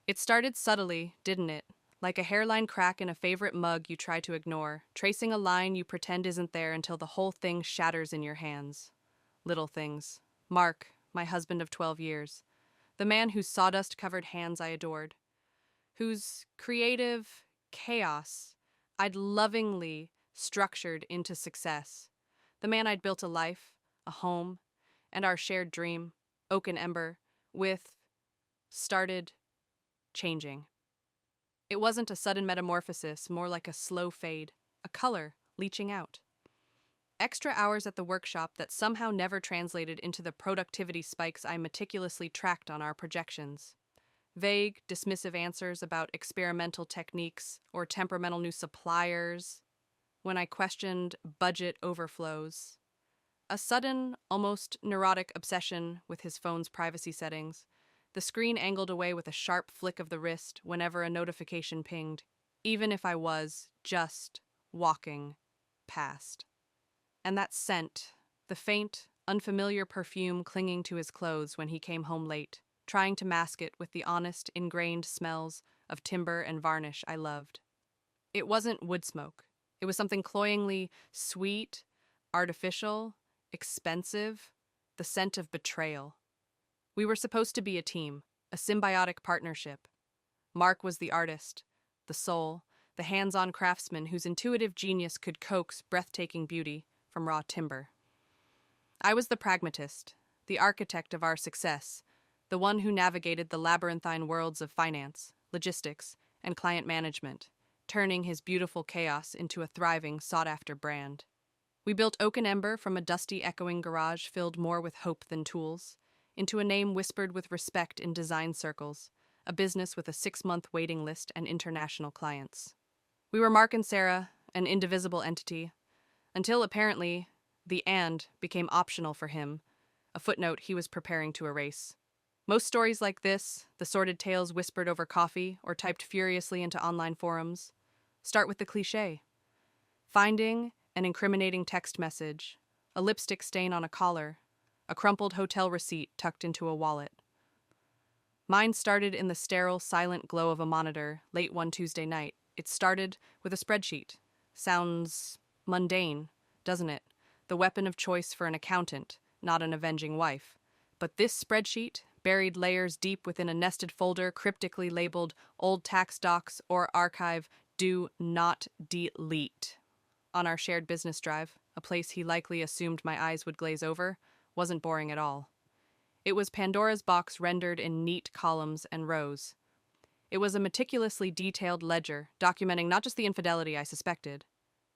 It started subtly, didn't it? Like a hairline crack in a favorite mug you try to ignore, tracing a line you pretend isn't there until the whole thing shatters in your hands. Little things. Mark, my husband of 12 years. The man whose sawdust covered hands I adored. Whose creative chaos I'd lovingly structured into success. The man I'd built a life, a home, and our shared dream, Oak and Ember, with, started changing. It wasn't a sudden metamorphosis, more like a slow fade, a color leaching out. Extra hours at the workshop that somehow never translated into the productivity spikes I meticulously tracked on our projections. Vague, dismissive answers about experimental techniques or temperamental new suppliers when I questioned budget overflows. A sudden, almost neurotic obsession with his phone's privacy settings. The screen angled away with a sharp flick of the wrist whenever a notification pinged, even if I was just walking past. And that scent, the faint, unfamiliar perfume clinging to his clothes when he came home late, trying to mask it with the honest, ingrained smells of timber and varnish I loved. It wasn't wood smoke. It was something cloyingly sweet, artificial, expensive, the scent of betrayal. We were supposed to be a team, a symbiotic partnership. Mark was the artist, the soul, the hands-on craftsman whose intuitive genius could coax breathtaking beauty from raw timber. I was the pragmatist, the architect of our success, the one who navigated the labyrinthine worlds of finance, logistics, and client management, turning his beautiful chaos into a thriving, sought-after brand. We built Oak and Ember from a dusty, echoing garage filled more with hope than tools, into a name whispered with respect in design circles, a business with a 6-month waiting list and international clients. We were Mark and Sarah, an indivisible entity, until apparently the "and" became optional for him, a footnote he was preparing to erase. Most stories like this, the sordid tales whispered over coffee or typed furiously into online forums, start with the cliché. Finding an incriminating text message, a lipstick stain on a collar, a crumpled hotel receipt tucked into a wallet. Mine started in the sterile, silent glow of a monitor late one Tuesday night. It started with a spreadsheet. Sounds mundane, doesn't it? The weapon of choice for an accountant, not an avenging wife. But this spreadsheet, buried layers deep within a nested folder cryptically labeled Old Tax Docs or Archive Do Not Delete. On our shared business drive, a place he likely assumed my eyes would glaze over, wasn't boring at all. It was Pandora's box rendered in neat columns and rows. It was a meticulously detailed ledger documenting not just the infidelity I suspected,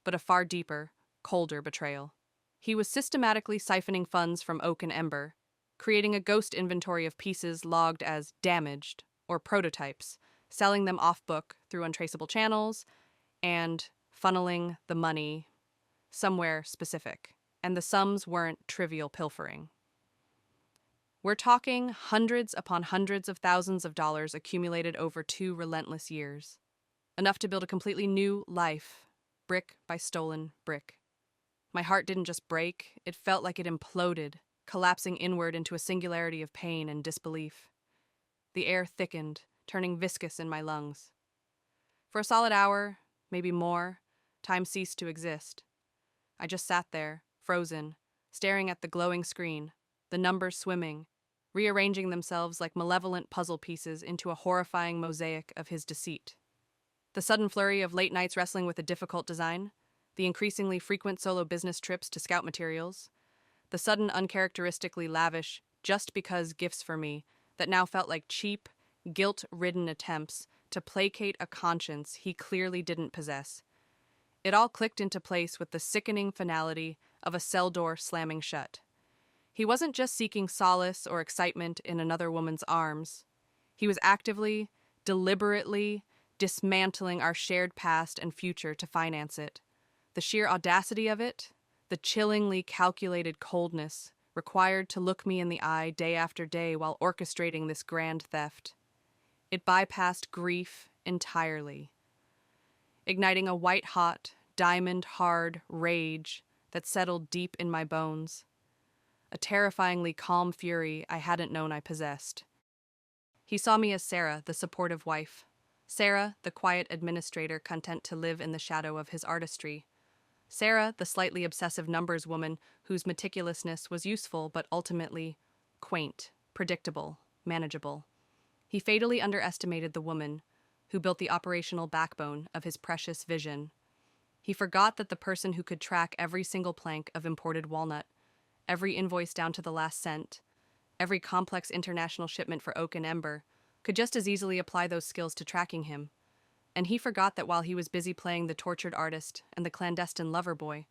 but a far deeper, colder betrayal. He was systematically siphoning funds from Oak and Ember, creating a ghost inventory of pieces logged as damaged or prototypes, selling them off-book through untraceable channels, and funneling the money somewhere specific. And the sums weren't trivial pilfering. We're talking hundreds upon hundreds of thousands of dollars accumulated over 2 relentless years. Enough to build a completely new life, brick by stolen brick. My heart didn't just break, it felt like it imploded, collapsing inward into a singularity of pain and disbelief. The air thickened, turning viscous in my lungs. For a solid hour, maybe more, time ceased to exist. I just sat there, frozen, staring at the glowing screen, the numbers swimming, rearranging themselves like malevolent puzzle pieces into a horrifying mosaic of his deceit. The sudden flurry of late nights wrestling with a difficult design, the increasingly frequent solo business trips to scout materials, the sudden uncharacteristically lavish just because gifts for me that now felt like cheap, guilt-ridden attempts to placate a conscience he clearly didn't possess. It all clicked into place with the sickening finality of a cell door slamming shut. He wasn't just seeking solace or excitement in another woman's arms. He was actively, deliberately dismantling our shared past and future to finance it. The sheer audacity of it, the chillingly calculated coldness required to look me in the eye day after day while orchestrating this grand theft. It bypassed grief entirely, igniting a white-hot, diamond-hard rage that settled deep in my bones, a terrifyingly calm fury I hadn't known I possessed. He saw me as Sarah, the supportive wife. Sarah, the quiet administrator content to live in the shadow of his artistry. Sarah, the slightly obsessive numbers woman whose meticulousness was useful but ultimately quaint, predictable, manageable. He fatally underestimated the woman who built the operational backbone of his precious vision. He forgot that the person who could track every single plank of imported walnut, every invoice down to the last cent, every complex international shipment for oak and ember, could just as easily apply those skills to tracking him. And he forgot that while he was busy playing the tortured artist and the clandestine lover boy,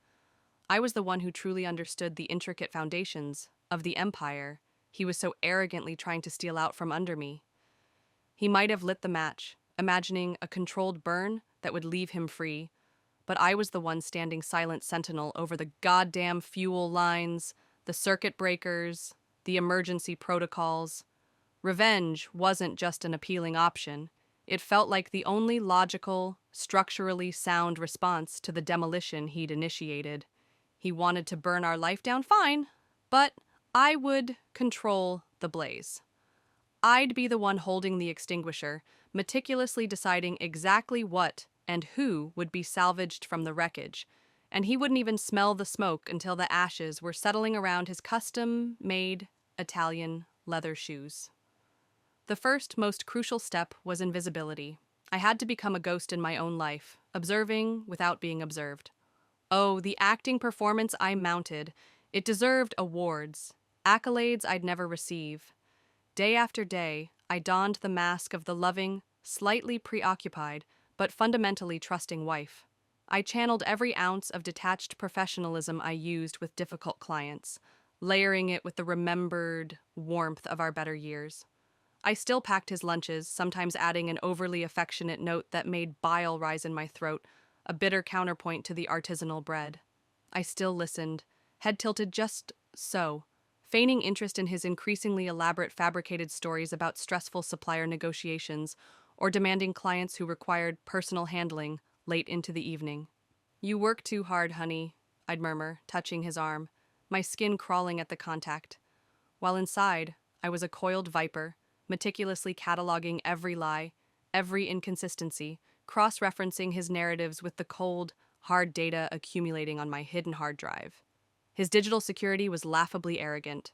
I was the one who truly understood the intricate foundations of the empire he was so arrogantly trying to steal out from under me. He might have lit the match, imagining a controlled burn that would leave him free, but I was the one standing silent sentinel over the goddamn fuel lines, the circuit breakers, the emergency protocols. Revenge wasn't just an appealing option. It felt like the only logical, structurally sound response to the demolition he'd initiated. He wanted to burn our life down, fine, but I would control the blaze. I'd be the one holding the extinguisher, meticulously deciding exactly what and who would be salvaged from the wreckage, and he wouldn't even smell the smoke until the ashes were settling around his custom-made Italian leather shoes. The first, most crucial step was invisibility. I had to become a ghost in my own life, observing without being observed. Oh, the acting performance I mounted. It deserved awards, accolades I'd never receive. Day after day, I donned the mask of the loving, slightly preoccupied, but fundamentally trusting wife. I channeled every ounce of detached professionalism I used with difficult clients, layering it with the remembered warmth of our better years. I still packed his lunches, sometimes adding an overly affectionate note that made bile rise in my throat, a bitter counterpoint to the artisanal bread. I still listened, head tilted just so, feigning interest in his increasingly elaborate fabricated stories about stressful supplier negotiations or demanding clients who required personal handling late into the evening. "You work too hard, honey," I'd murmur, touching his arm, my skin crawling at the contact. While inside, I was a coiled viper, meticulously cataloging every lie, every inconsistency, cross-referencing his narratives with the cold, hard data accumulating on my hidden hard drive. His digital security was laughably arrogant.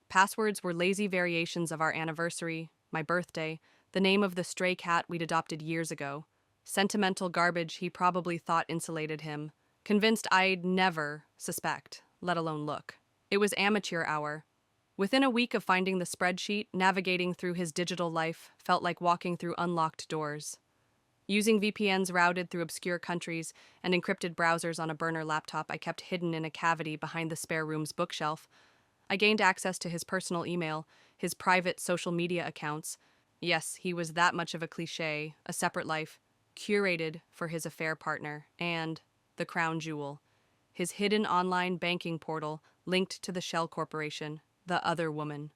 Passwords were lazy variations of our anniversary, my birthday, the name of the stray cat we'd adopted years ago. Sentimental garbage he probably thought insulated him, convinced I'd never suspect, let alone look. It was amateur hour. Within a week of finding the spreadsheet, navigating through his digital life felt like walking through unlocked doors. Using VPNs routed through obscure countries and encrypted browsers on a burner laptop I kept hidden in a cavity behind the spare room's bookshelf, I gained access to his personal email, his private social media accounts. Yes, he was that much of a cliché, a separate life, curated for his affair partner, and the crown jewel, his hidden online banking portal linked to the shell corporation, the other woman.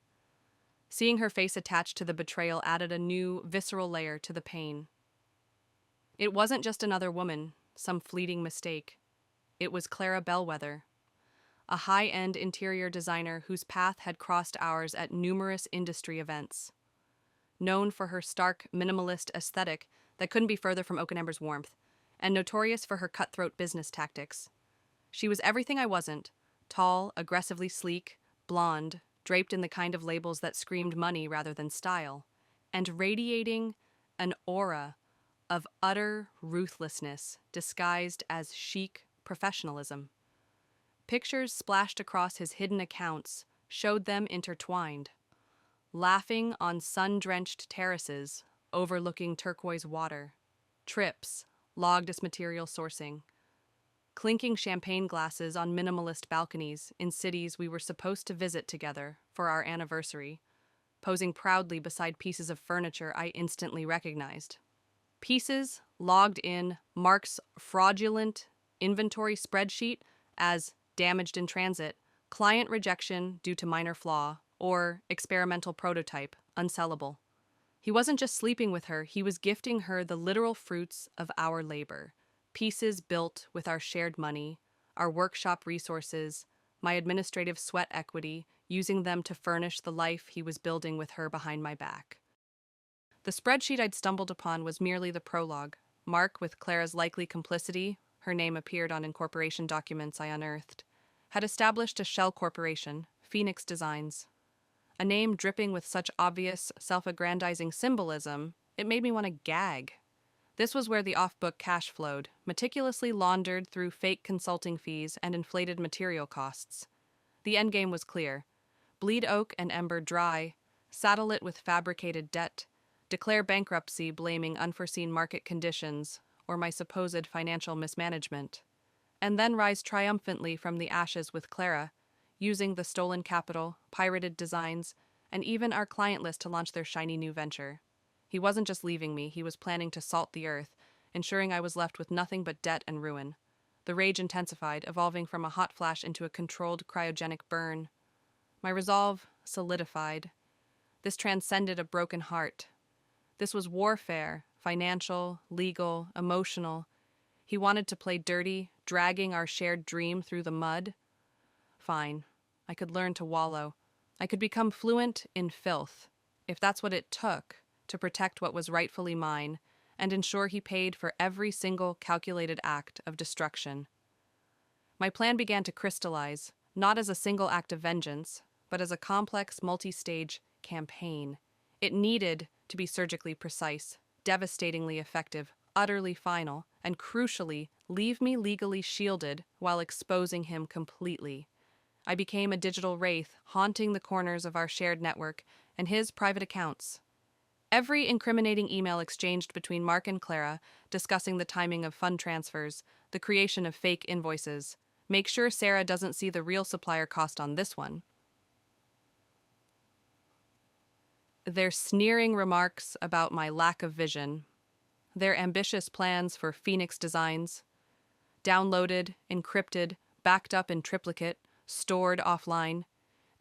Seeing her face attached to the betrayal added a new, visceral layer to the pain. It wasn't just another woman, some fleeting mistake. It was Clara Bellwether, a high-end interior designer whose path had crossed ours at numerous industry events. Known for her stark, minimalist aesthetic that couldn't be further from Oak and Ember's warmth, and notorious for her cutthroat business tactics. She was everything I wasn't: tall, aggressively sleek, blonde, draped in the kind of labels that screamed money rather than style, and radiating an aura of utter ruthlessness disguised as chic professionalism. Pictures splashed across his hidden accounts showed them intertwined, laughing on sun-drenched terraces overlooking turquoise water, trips logged as material sourcing, clinking champagne glasses on minimalist balconies in cities we were supposed to visit together for our anniversary, posing proudly beside pieces of furniture I instantly recognized. Pieces logged in Mark's fraudulent inventory spreadsheet as damaged in transit, client rejection due to minor flaw, or experimental prototype, unsellable. He wasn't just sleeping with her, he was gifting her the literal fruits of our labor. Pieces built with our shared money, our workshop resources, my administrative sweat equity, using them to furnish the life he was building with her behind my back. The spreadsheet I'd stumbled upon was merely the prologue. Mark, with Clara's likely complicity, her name appeared on incorporation documents I unearthed, had established a shell corporation, Phoenix Designs. A name dripping with such obvious, self-aggrandizing symbolism, it made me want to gag. This was where the off-book cash flowed, meticulously laundered through fake consulting fees and inflated material costs. The endgame was clear. Bleed oak and ember dry, saddle it with fabricated debt, declare bankruptcy blaming unforeseen market conditions or my supposed financial mismanagement, and then rise triumphantly from the ashes with Clara, using the stolen capital, pirated designs, and even our client list to launch their shiny new venture. He wasn't just leaving me, he was planning to salt the earth, ensuring I was left with nothing but debt and ruin. The rage intensified, evolving from a hot flash into a controlled cryogenic burn. My resolve solidified. This transcended a broken heart. This was warfare, financial, legal, emotional. He wanted to play dirty, dragging our shared dream through the mud. Fine. I could learn to wallow. I could become fluent in filth, if that's what it took to protect what was rightfully mine and ensure he paid for every single calculated act of destruction. My plan began to crystallize, not as a single act of vengeance, but as a complex, multi-stage campaign. It needed to be surgically precise, devastatingly effective, utterly final, and crucially, leave me legally shielded while exposing him completely. I became a digital wraith, haunting the corners of our shared network and his private accounts. Every incriminating email exchanged between Mark and Clara, discussing the timing of fund transfers, the creation of fake invoices. Make sure Sarah doesn't see the real supplier cost on this one. Their sneering remarks about my lack of vision. Their ambitious plans for Phoenix Designs. Downloaded, encrypted, backed up in triplicate, stored offline.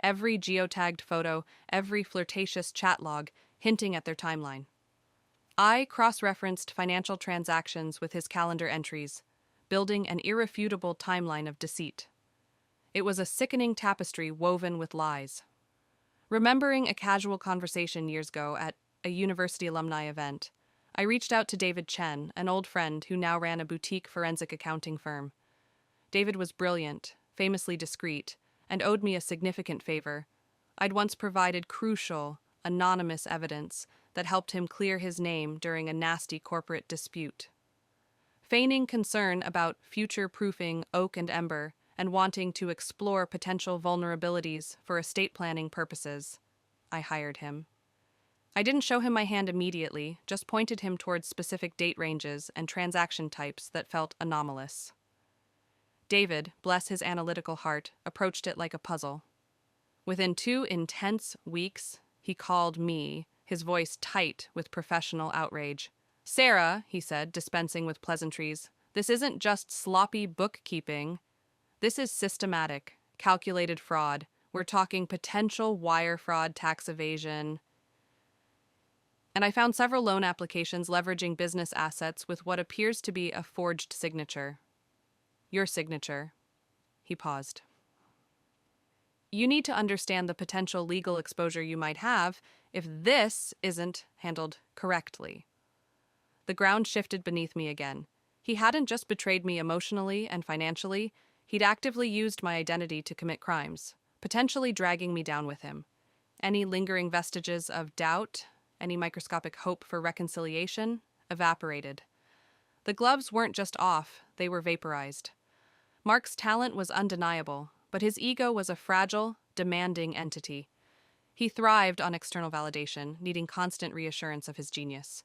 Every geotagged photo, every flirtatious chat log, hinting at their timeline. I cross-referenced financial transactions with his calendar entries, building an irrefutable timeline of deceit. It was a sickening tapestry woven with lies. Remembering a casual conversation years ago at a university alumni event, I reached out to David Chen, an old friend who now ran a boutique forensic accounting firm. David was brilliant, famously discreet, and owed me a significant favor. I'd once provided crucial, anonymous evidence that helped him clear his name during a nasty corporate dispute. Feigning concern about future-proofing Oak and Ember and wanting to explore potential vulnerabilities for estate planning purposes, I hired him. I didn't show him my hand immediately, just pointed him towards specific date ranges and transaction types that felt anomalous. David, bless his analytical heart, approached it like a puzzle. Within 2 intense weeks, he called me, his voice tight with professional outrage. "Sarah," he said, dispensing with pleasantries, "this isn't just sloppy bookkeeping. This is systematic, calculated fraud. We're talking potential wire fraud, tax evasion." And I found several loan applications leveraging business assets with what appears to be a forged signature. Your signature. He paused. You need to understand the potential legal exposure you might have if this isn't handled correctly. The ground shifted beneath me again. He hadn't just betrayed me emotionally and financially, he'd actively used my identity to commit crimes, potentially dragging me down with him. Any lingering vestiges of doubt, any microscopic hope for reconciliation, evaporated. The gloves weren't just off, they were vaporized. Mark's talent was undeniable, but his ego was a fragile, demanding entity. He thrived on external validation, needing constant reassurance of his genius.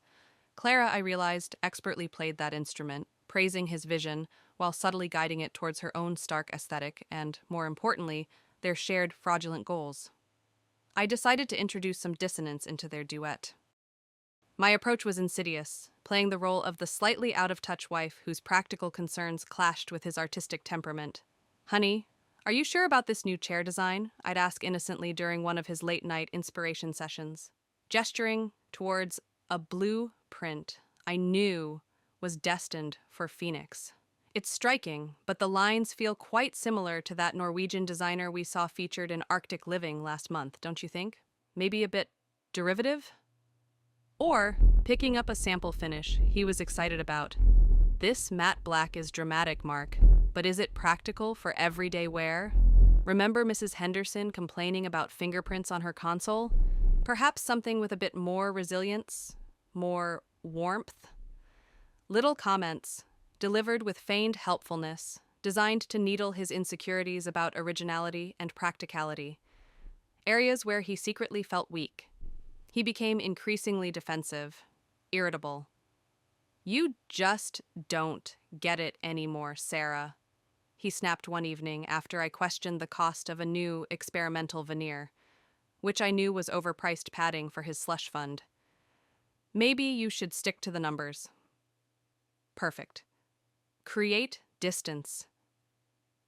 Clara, I realized, expertly played that instrument, praising his vision while subtly guiding it towards her own stark aesthetic and, more importantly, their shared fraudulent goals. I decided to introduce some dissonance into their duet. My approach was insidious, playing the role of the slightly out-of-touch wife whose practical concerns clashed with his artistic temperament. "Honey, are you sure about this new chair design?" I'd ask innocently during one of his late-night inspiration sessions, gesturing towards a blueprint I knew was destined for Phoenix. It's striking, but the lines feel quite similar to that Norwegian designer we saw featured in Arctic Living last month, don't you think? Maybe a bit derivative? Or picking up a sample finish he was excited about. This matte black is dramatic, Mark, but is it practical for everyday wear? Remember Mrs. Henderson complaining about fingerprints on her console? Perhaps something with a bit more resilience, more warmth? Little comments, delivered with feigned helpfulness, designed to needle his insecurities about originality and practicality, areas where he secretly felt weak. He became increasingly defensive, irritable. "You just don't get it anymore, Sarah," he snapped one evening after I questioned the cost of a new experimental veneer, which I knew was overpriced padding for his slush fund. "Maybe you should stick to the numbers." Perfect. Create distance.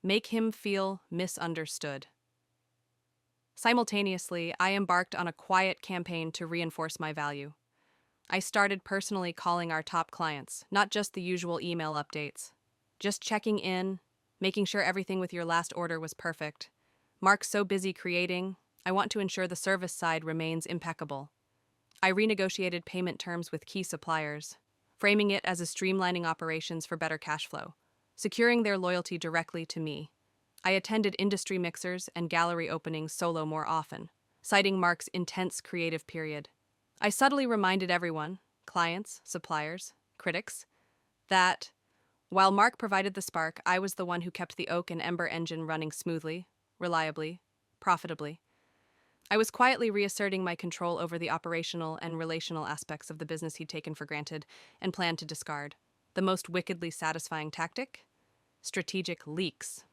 Make him feel misunderstood. Simultaneously, I embarked on a quiet campaign to reinforce my value. I started personally calling our top clients, not just the usual email updates. Just checking in, making sure everything with your last order was perfect. Mark's so busy creating, I want to ensure the service side remains impeccable. I renegotiated payment terms with key suppliers, framing it as a streamlining operations for better cash flow, securing their loyalty directly to me. I attended industry mixers and gallery openings solo more often, citing Mark's intense creative period. I subtly reminded everyone, clients, suppliers, critics, that while Mark provided the spark, I was the one who kept the oak and ember engine running smoothly, reliably, profitably. I was quietly reasserting my control over the operational and relational aspects of the business he'd taken for granted and planned to discard. The most wickedly satisfying tactic? Strategic leaks.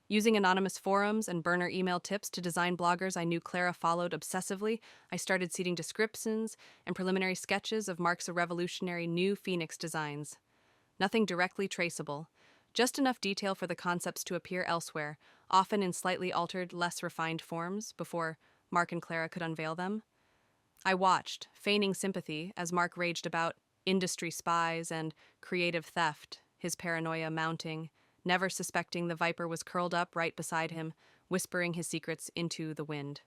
Using anonymous forums and burner email tips to design bloggers I knew Clara followed obsessively, I started seeding descriptions and preliminary sketches of Mark's revolutionary new Phoenix designs. Nothing directly traceable, just enough detail for the concepts to appear elsewhere, often in slightly altered, less refined forms, before Mark and Clara could unveil them. I watched, feigning sympathy, as Mark raged about industry spies and creative theft, his paranoia mounting, never suspecting the viper was curled up right beside him, whispering his secrets into the wind.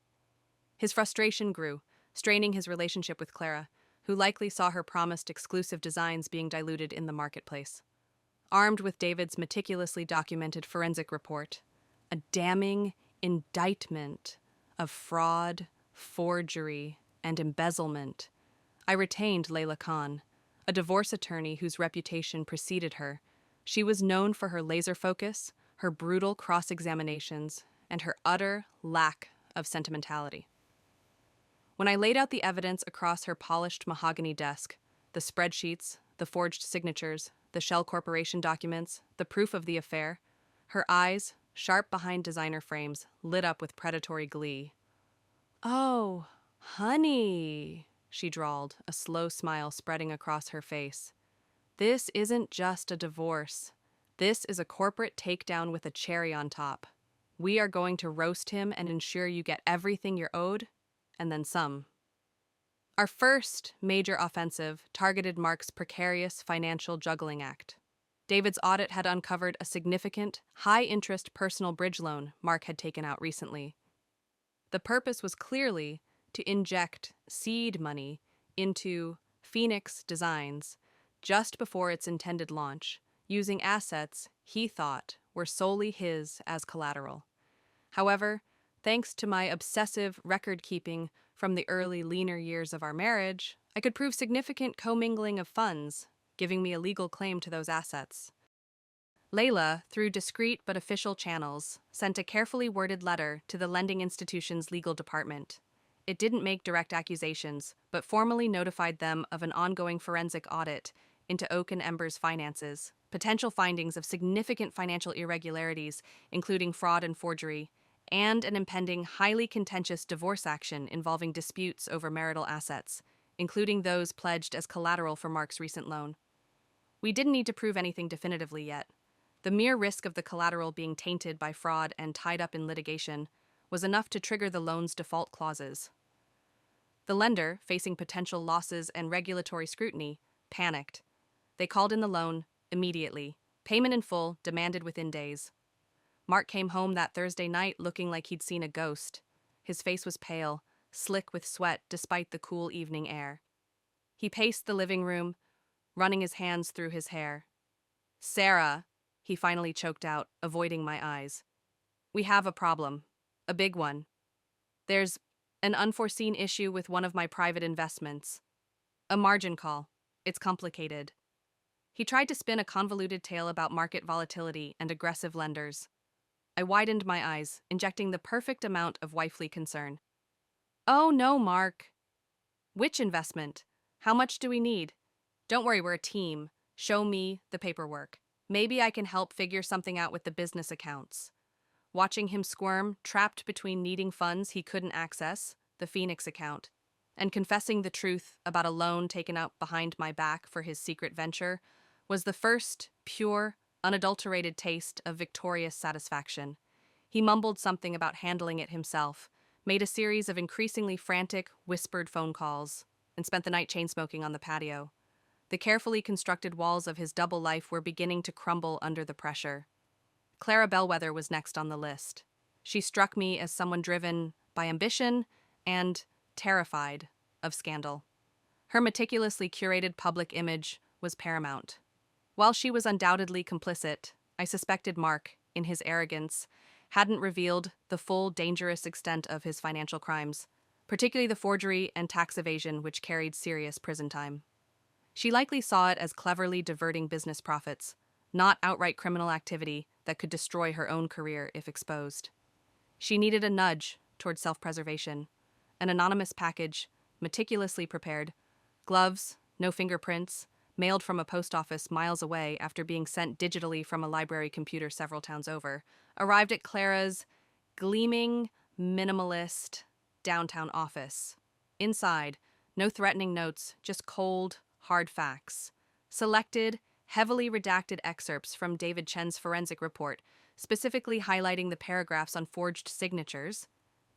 His frustration grew, straining his relationship with Clara, who likely saw her promised exclusive designs being diluted in the marketplace. Armed with David's meticulously documented forensic report, a damning indictment of fraud, forgery, and embezzlement, I retained Layla Khan, a divorce attorney whose reputation preceded her. She was known for her laser focus, her brutal cross-examinations, and her utter lack of sentimentality. When I laid out the evidence across her polished mahogany desk, the spreadsheets, the forged signatures, the Shell Corporation documents, the proof of the affair, her eyes, sharp behind designer frames, lit up with predatory glee. "Oh, honey," she drawled, a slow smile spreading across her face. "This isn't just a divorce. This is a corporate takedown with a cherry on top. We are going to roast him and ensure you get everything you're owed, and then some." Our first major offensive targeted Mark's precarious financial juggling act. David's audit had uncovered a significant, high-interest personal bridge loan Mark had taken out recently. The purpose was clearly to inject seed money into Phoenix Designs just before its intended launch, using assets he thought were solely his as collateral. However, thanks to my obsessive record-keeping from the early, leaner years of our marriage, I could prove significant commingling of funds, giving me a legal claim to those assets. Layla, through discreet but official channels, sent a carefully worded letter to the lending institution's legal department. It didn't make direct accusations, but formally notified them of an ongoing forensic audit into Oak and Ember's finances, potential findings of significant financial irregularities, including fraud and forgery, and an impending, highly contentious divorce action involving disputes over marital assets, including those pledged as collateral for Mark's recent loan. We didn't need to prove anything definitively yet. The mere risk of the collateral being tainted by fraud and tied up in litigation was enough to trigger the loan's default clauses. The lender, facing potential losses and regulatory scrutiny, panicked. They called in the loan immediately, payment in full demanded within days. Mark came home that Thursday night looking like he'd seen a ghost. His face was pale, slick with sweat despite the cool evening air. He paced the living room, running his hands through his hair. "Sarah," he finally choked out, avoiding my eyes. "We have a problem. A big one. There's an unforeseen issue with one of my private investments. A margin call. It's complicated." He tried to spin a convoluted tale about market volatility and aggressive lenders. I widened my eyes, injecting the perfect amount of wifely concern. "Oh no, Mark. Which investment? How much do we need? Don't worry, we're a team. Show me the paperwork. Maybe I can help figure something out with the business accounts." Watching him squirm, trapped between needing funds he couldn't access, the Phoenix account, and confessing the truth about a loan taken out behind my back for his secret venture, was the first, pure, unadulterated taste of victorious satisfaction. He mumbled something about handling it himself, made a series of increasingly frantic, whispered phone calls, and spent the night chain-smoking on the patio. The carefully constructed walls of his double life were beginning to crumble under the pressure. Clara Bellwether was next on the list. She struck me as someone driven by ambition and terrified of scandal. Her meticulously curated public image was paramount. While she was undoubtedly complicit, I suspected Mark, in his arrogance, hadn't revealed the full dangerous extent of his financial crimes, particularly the forgery and tax evasion which carried serious prison time. She likely saw it as cleverly diverting business profits, not outright criminal activity that could destroy her own career if exposed. She needed a nudge toward self-preservation, an anonymous package, meticulously prepared, gloves, no fingerprints, mailed from a post office miles away after being sent digitally from a library computer several towns over, arrived at Clara's gleaming, minimalist downtown office. Inside, no threatening notes, just cold, hard facts. Selected, heavily redacted excerpts from David Chen's forensic report, specifically highlighting the paragraphs on forged signatures,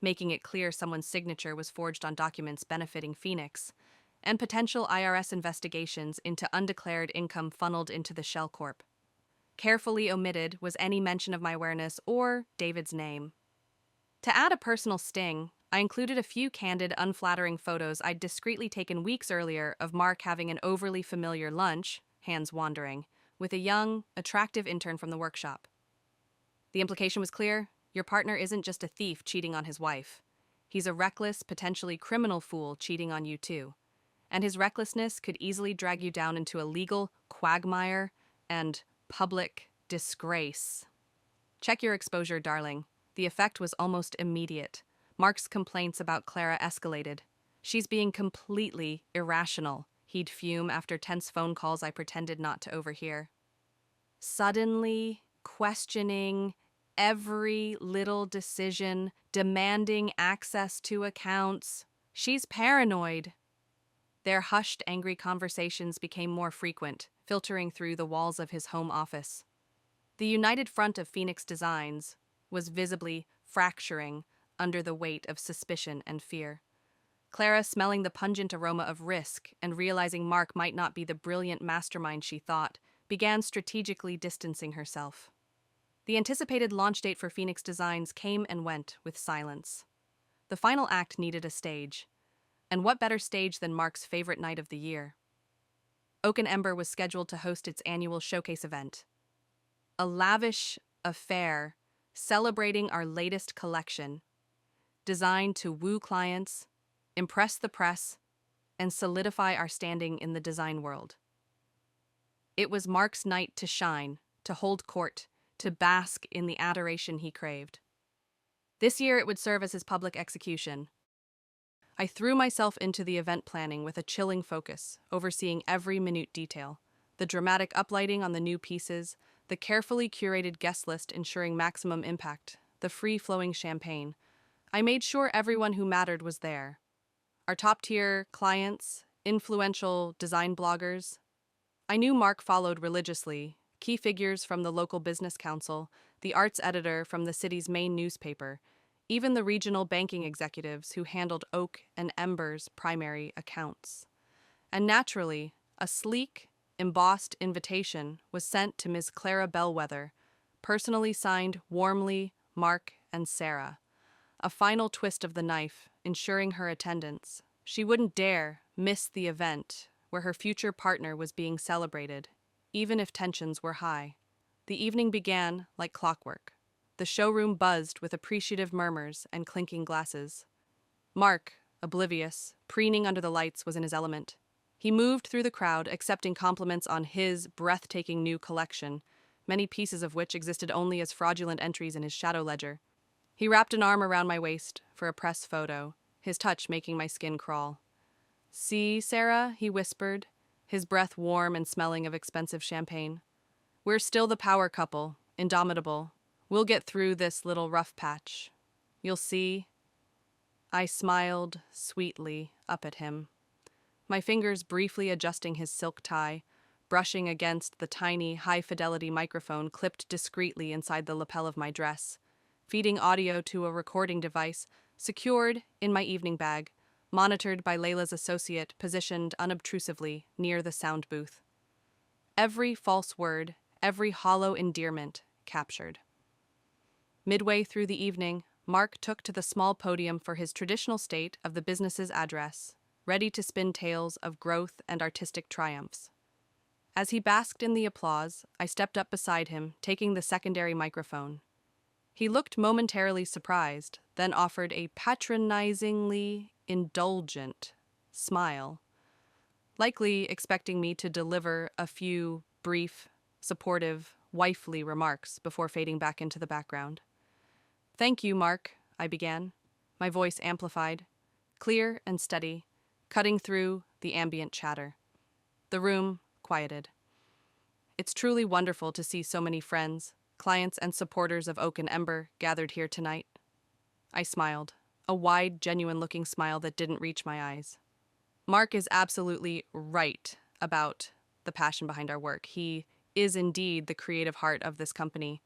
making it clear someone's signature was forged on documents benefiting Phoenix, and potential IRS investigations into undeclared income funneled into the Shell Corp. Carefully omitted was any mention of my awareness or David's name. To add a personal sting, I included a few candid, unflattering photos I'd discreetly taken weeks earlier of Mark having an overly familiar lunch, hands wandering, with a young, attractive intern from the workshop. The implication was clear: your partner isn't just a thief cheating on his wife. He's a reckless, potentially criminal fool cheating on you too. And his recklessness could easily drag you down into a legal quagmire and public disgrace. Check your exposure, darling. The effect was almost immediate. Mark's complaints about Clara escalated. "She's being completely irrational," he'd fume after tense phone calls I pretended not to overhear. "Suddenly questioning every little decision, demanding access to accounts. She's paranoid." Their hushed, angry conversations became more frequent, filtering through the walls of his home office. The united front of Phoenix Designs was visibly fracturing under the weight of suspicion and fear. Clara, smelling the pungent aroma of risk and realizing Mark might not be the brilliant mastermind she thought, began strategically distancing herself. The anticipated launch date for Phoenix Designs came and went with silence. The final act needed a stage. And what better stage than Mark's favorite night of the year? Oak and Ember was scheduled to host its annual showcase event. A lavish affair celebrating our latest collection, designed to woo clients, impress the press, and solidify our standing in the design world. It was Mark's night to shine, to hold court, to bask in the adoration he craved. This year it would serve as his public execution. I threw myself into the event planning with a chilling focus, overseeing every minute detail. The dramatic uplighting on the new pieces, the carefully curated guest list ensuring maximum impact, the free-flowing champagne. I made sure everyone who mattered was there. Our top-tier clients, influential design bloggers. I knew Mark followed religiously, key figures from the local business council, the arts editor from the city's main newspaper, even the regional banking executives who handled Oak and Ember's primary accounts. And naturally, a sleek, embossed invitation was sent to Ms. Clara Bellwether, personally signed warmly Mark and Sarah. A final twist of the knife, ensuring her attendance. She wouldn't dare miss the event, where her future partner was being celebrated, even if tensions were high. The evening began like clockwork. The showroom buzzed with appreciative murmurs and clinking glasses. Mark, oblivious, preening under the lights, was in his element. He moved through the crowd, accepting compliments on his breathtaking new collection, many pieces of which existed only as fraudulent entries in his shadow ledger. He wrapped an arm around my waist for a press photo, his touch making my skin crawl. "See, Sarah," he whispered, his breath warm and smelling of expensive champagne. "We're still the power couple, indomitable. We'll get through this little rough patch. You'll see." I smiled sweetly up at him, my fingers briefly adjusting his silk tie, brushing against the tiny, high-fidelity microphone clipped discreetly inside the lapel of my dress, feeding audio to a recording device secured in my evening bag, monitored by Layla's associate positioned unobtrusively near the sound booth. Every false word, every hollow endearment captured. Midway through the evening, Mark took to the small podium for his traditional state of the business's address, ready to spin tales of growth and artistic triumphs. As he basked in the applause, I stepped up beside him, taking the secondary microphone. He looked momentarily surprised, then offered a patronizingly indulgent smile, likely expecting me to deliver a few brief, supportive, wifely remarks before fading back into the background. "Thank you, Mark," I began, my voice amplified, clear and steady, cutting through the ambient chatter. The room quieted. "It's truly wonderful to see so many friends, clients, and supporters of Oak and Ember gathered here tonight." I smiled, a wide, genuine-looking smile that didn't reach my eyes. Mark is absolutely right about the passion behind our work. He is indeed the creative heart of this company.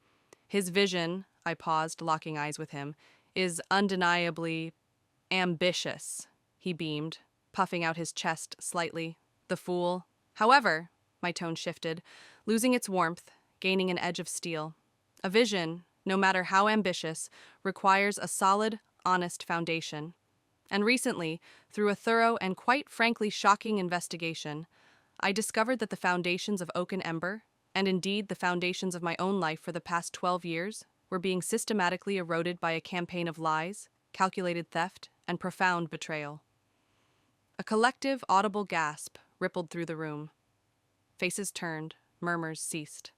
His vision, I paused, locking eyes with him, is undeniably ambitious, he beamed, puffing out his chest slightly. "The fool." However, my tone shifted, losing its warmth, gaining an edge of steel. A vision, no matter how ambitious, requires a solid, honest foundation. And recently, through a thorough and quite frankly shocking investigation, I discovered that the foundations of Oak and Ember, and indeed the foundations of my own life for the past 12 years, were being systematically eroded by a campaign of lies, calculated theft, and profound betrayal. A collective, audible gasp rippled through the room. Faces turned, murmurs ceased.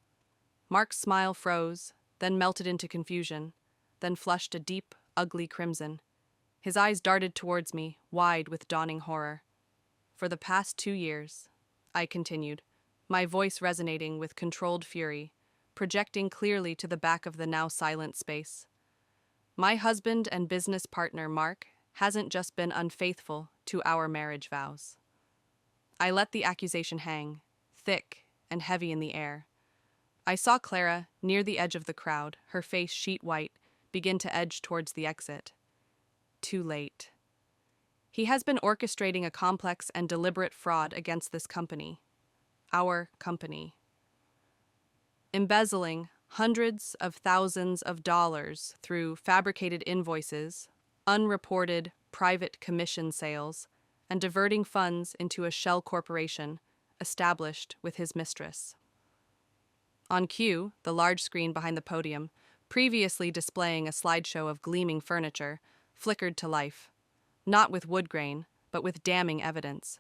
Mark's smile froze, then melted into confusion, then flushed a deep, ugly crimson. His eyes darted towards me, wide with dawning horror. "For the past 2 years," I continued, my voice resonating with controlled fury, projecting clearly to the back of the now silent space, "my husband and business partner, Mark, hasn't just been unfaithful to our marriage vows." I let the accusation hang, thick and heavy in the air. I saw Clara, near the edge of the crowd, her face sheet white, begin to edge towards the exit. Too late. He has been orchestrating a complex and deliberate fraud against this company. Our company. Embezzling hundreds of thousands of dollars through fabricated invoices, unreported private commission sales, and diverting funds into a shell corporation established with his mistress. On cue, the large screen behind the podium, previously displaying a slideshow of gleaming furniture, flickered to life, not with wood grain, but with damning evidence.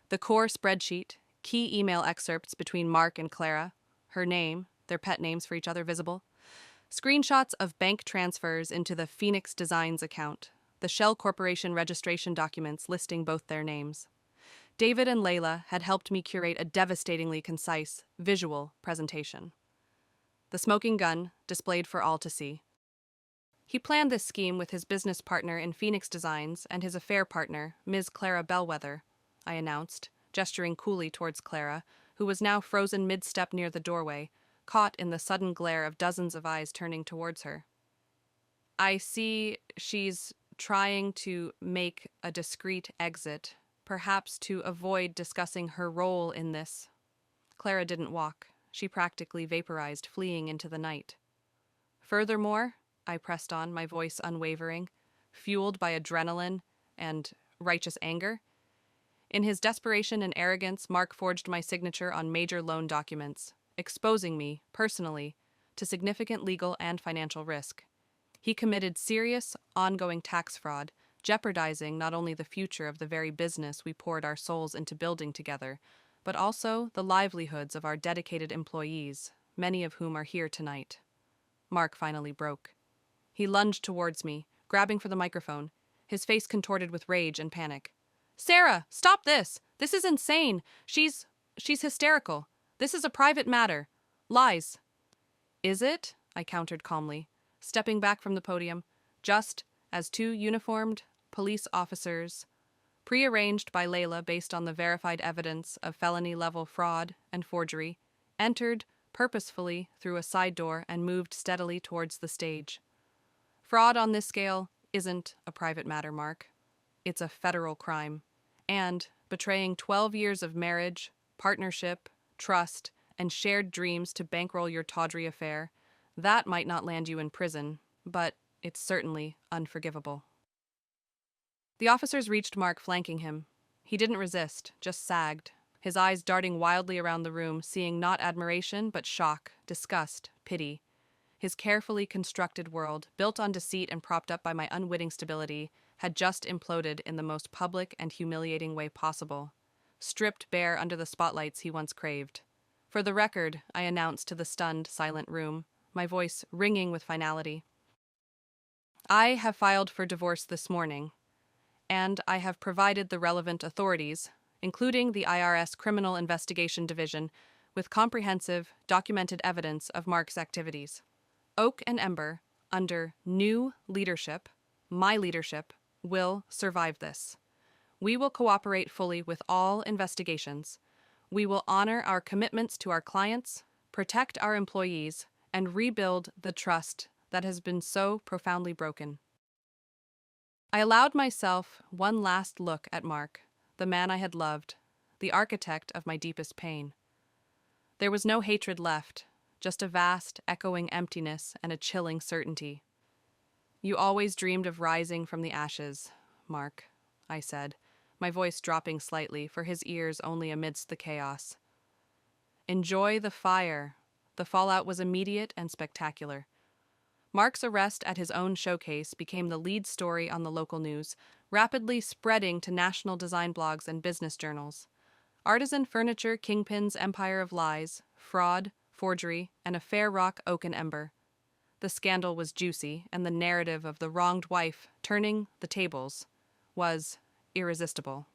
The core spreadsheet, key email excerpts between Mark and Clara, her name, their pet names for each other visible, screenshots of bank transfers into the Phoenix Designs account, the Shell Corporation registration documents listing both their names. David and Layla had helped me curate a devastatingly concise, visual presentation. The smoking gun displayed for all to see. He planned this scheme with his business partner in Phoenix Designs and his affair partner, Ms. Clara Bellwether, I announced, gesturing coolly towards Clara, who was now frozen mid-step near the doorway, caught in the sudden glare of dozens of eyes turning towards her. "I see she's trying to make a discreet exit, perhaps to avoid discussing her role in this." Clara didn't walk. She practically vaporized, fleeing into the night. "Furthermore," I pressed on, my voice unwavering, fueled by adrenaline and righteous anger, In his desperation and arrogance, Mark forged my signature on major loan documents, exposing me, personally, to significant legal and financial risk. He committed serious, ongoing tax fraud, jeopardizing not only the future of the very business we poured our souls into building together, but also the livelihoods of our dedicated employees, many of whom are here tonight. Mark finally broke. He lunged towards me, grabbing for the microphone, his face contorted with rage and panic. "Sarah, stop this! This is insane! She's hysterical. This is a private matter. Lies." "Is it?" I countered calmly, stepping back from the podium, just as two uniformed police officers, prearranged by Layla based on the verified evidence of felony-level fraud and forgery, entered purposefully through a side door and moved steadily towards the stage. Fraud on this scale isn't a private matter, Mark. It's a federal crime. And betraying 12 years of marriage, partnership, trust, and shared dreams to bankroll your tawdry affair, that might not land you in prison, but it's certainly unforgivable. The officers reached Mark, flanking him. He didn't resist, just sagged, his eyes darting wildly around the room, seeing not admiration but shock, disgust, pity. His carefully constructed world, built on deceit and propped up by my unwitting stability, had just imploded in the most public and humiliating way possible, stripped bare under the spotlights he once craved. "For the record," I announced to the stunned, silent room, my voice ringing with finality, "I have filed for divorce this morning, and I have provided the relevant authorities, including the IRS Criminal Investigation Division, with comprehensive, documented evidence of Mark's activities. Oak and Ember, under new leadership, my leadership, will survive this. We will cooperate fully with all investigations. We will honor our commitments to our clients, protect our employees, and rebuild the trust that has been so profoundly broken." I allowed myself one last look at Mark, the man I had loved, the architect of my deepest pain. There was no hatred left, just a vast, echoing emptiness and a chilling certainty. "You always dreamed of rising from the ashes, Mark," I said, my voice dropping slightly for his ears only amidst the chaos. "Enjoy the fire." The fallout was immediate and spectacular. Mark's arrest at his own showcase became the lead story on the local news, rapidly spreading to national design blogs and business journals. Artisan furniture kingpin's empire of lies, fraud, forgery, and a fair rock oak and ember. The scandal was juicy, and the narrative of the wronged wife turning the tables was irresistible.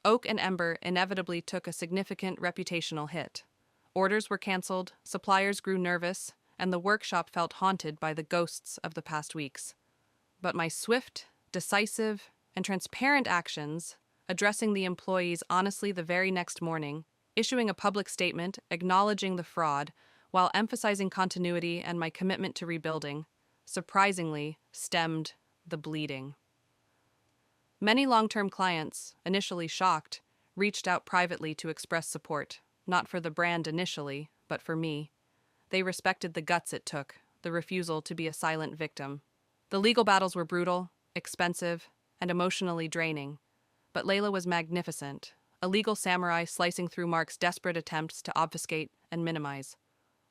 Oak and Ember inevitably took a significant reputational hit. Orders were canceled, suppliers grew nervous, and the workshop felt haunted by the ghosts of the past weeks. But my swift, decisive, and transparent actions, addressing the employees honestly the very next morning, issuing a public statement acknowledging the fraud, while emphasizing continuity and my commitment to rebuilding, surprisingly stemmed the bleeding. Many long-term clients, initially shocked, reached out privately to express support, not for the brand initially, but for me. They respected the guts it took, the refusal to be a silent victim. The legal battles were brutal, expensive, and emotionally draining, but Layla was magnificent, a legal samurai slicing through Mark's desperate attempts to obfuscate and minimize.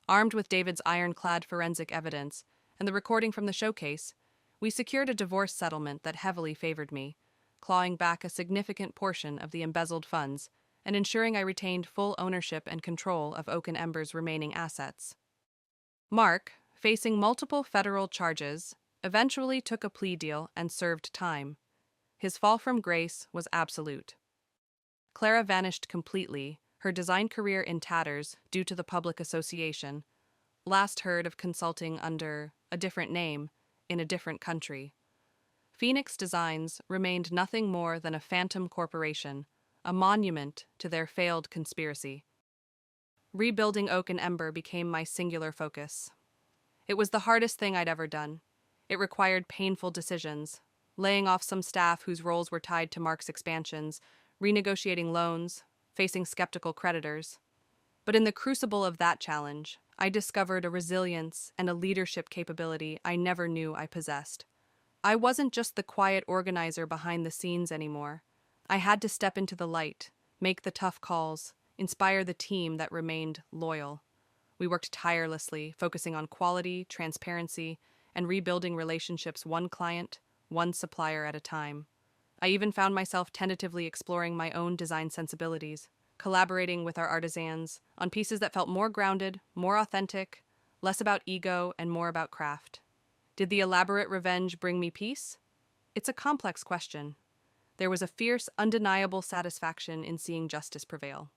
Armed with David's ironclad forensic evidence and the recording from the showcase, we secured a divorce settlement that heavily favored me, clawing back a significant portion of the embezzled funds and ensuring I retained full ownership and control of Oak and Ember's remaining assets. Mark, facing multiple federal charges, eventually took a plea deal and served time. His fall from grace was absolute. Clara vanished completely, her design career in tatters due to the public association, last heard of consulting under a different name in a different country. Phoenix Designs remained nothing more than a phantom corporation, a monument to their failed conspiracy. Rebuilding Oak and Ember became my singular focus. It was the hardest thing I'd ever done. It required painful decisions, laying off some staff whose roles were tied to Mark's expansions, renegotiating loans, facing skeptical creditors. But in the crucible of that challenge, I discovered a resilience and a leadership capability I never knew I possessed. I wasn't just the quiet organizer behind the scenes anymore. I had to step into the light, make the tough calls, inspire the team that remained loyal. We worked tirelessly, focusing on quality, transparency, and rebuilding relationships one client, one supplier at a time. I even found myself tentatively exploring my own design sensibilities, collaborating with our artisans on pieces that felt more grounded, more authentic, less about ego and more about craft. Did the elaborate revenge bring me peace? It's a complex question. There was a fierce, undeniable satisfaction in seeing justice prevail,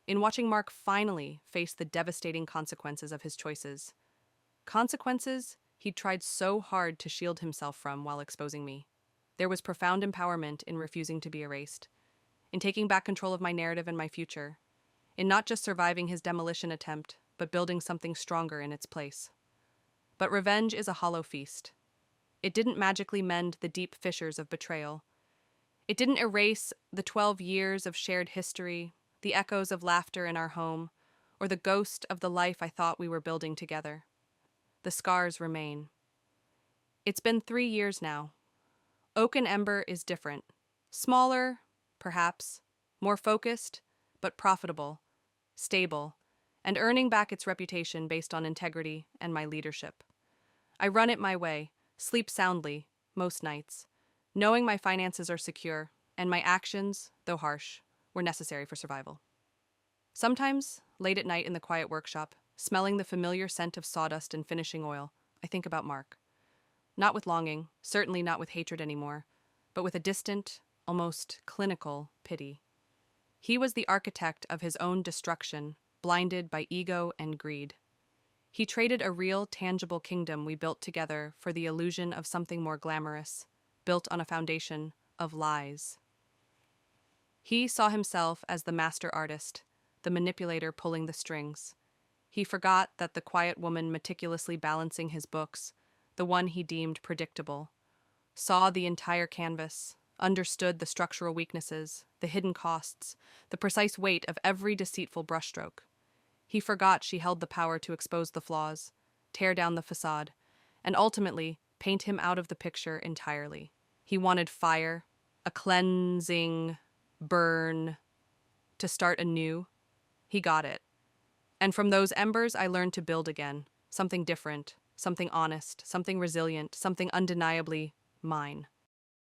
in watching Mark finally face the devastating consequences of his choices. Consequences he'd tried so hard to shield himself from while exposing me. There was profound empowerment in refusing to be erased, in taking back control of my narrative and my future, in not just surviving his demolition attempt, but building something stronger in its place. But revenge is a hollow feast. It didn't magically mend the deep fissures of betrayal. It didn't erase the 12 years of shared history, the echoes of laughter in our home, or the ghost of the life I thought we were building together. The scars remain. It's been 3 years now. Oak and Ember is different. Smaller, perhaps, more focused, but profitable, stable, and earning back its reputation based on integrity and my leadership. I run it my way, sleep soundly, most nights, knowing my finances are secure, and my actions, though harsh, were necessary for survival. Sometimes, late at night in the quiet workshop, smelling the familiar scent of sawdust and finishing oil, I think about Mark. Not with longing, certainly not with hatred anymore, but with a distant, almost clinical pity. He was the architect of his own destruction, blinded by ego and greed. He traded a real, tangible kingdom we built together for the illusion of something more glamorous, built on a foundation of lies. He saw himself as the master artist, the manipulator pulling the strings. He forgot that the quiet woman meticulously balancing his books, the one he deemed predictable, saw the entire canvas, understood the structural weaknesses, the hidden costs, the precise weight of every deceitful brushstroke. He forgot she held the power to expose the flaws, tear down the facade, and ultimately paint him out of the picture entirely. He wanted fire, a cleansing burn, to start anew. He got it. And from those embers, I learned to build again, something different, something honest, something resilient, something undeniably mine.